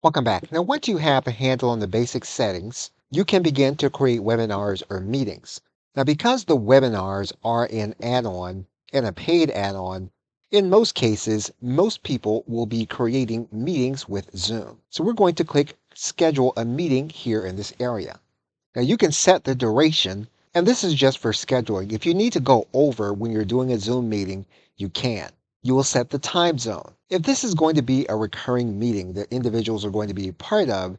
Welcome back. Now, once you have a handle on the basic settings, you can begin to create webinars or meetings. Now, because the webinars are an add-on and a paid add-on, in most cases, most people will be creating meetings with Zoom. So we're going to click Schedule a Meeting here in this area. Now, you can set the duration, and this is just for scheduling. If you need to go over when you're doing a Zoom meeting, you can. You will set the time zone. If this is going to be a recurring meeting that individuals are going to be a part of,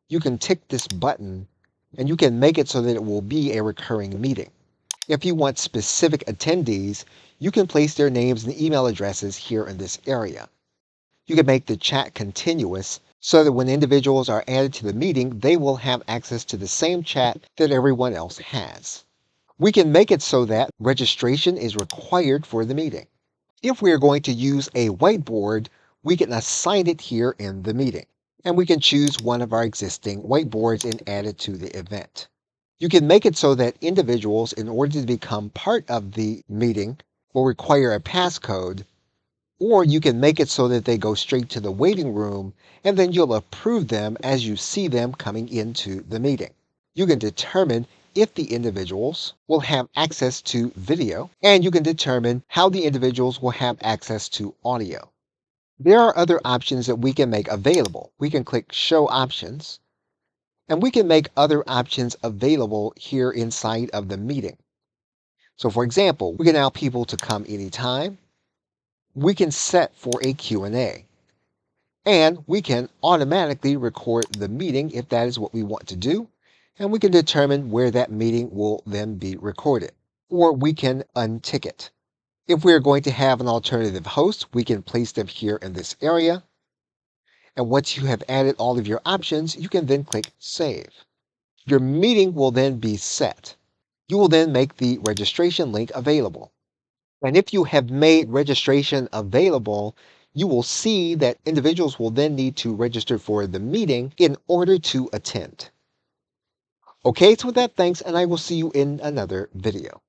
you can tick this button and you can make it so that it will be a recurring meeting. If you want specific attendees, you can place their names and email addresses here in this area. You can make the chat continuous so that when individuals are added to the meeting, they will have access to the same chat that everyone else has. We can make it so that registration is required for the meeting. If we are going to use a whiteboard, we can assign it here in the meeting. And we can choose one of our existing whiteboards and add it to the event. You can make it so that individuals, in order to become part of the meeting, will require a passcode, or you can make it so that they go straight to the waiting room and then you'll approve them as you see them coming into the meeting. You can determine if the individuals will have access to video, and you can determine how the individuals will have access to audio. There are other options that we can make available. We can click Show Options, and we can make other options available here inside of the meeting. So for example, we can allow people to come anytime. We can set for a Q&A, and we can automatically record the meeting if that is what we want to do, and we can determine where that meeting will then be recorded, or we can untick it. If we are going to have an alternative host, we can place them here in this area, and once you have added all of your options, you can then click Save. Your meeting will then be set. You will then make the registration link available. And if you have made registration available, you will see that individuals will then need to register for the meeting in order to attend. Okay, so with that, thanks, and I will see you in another video.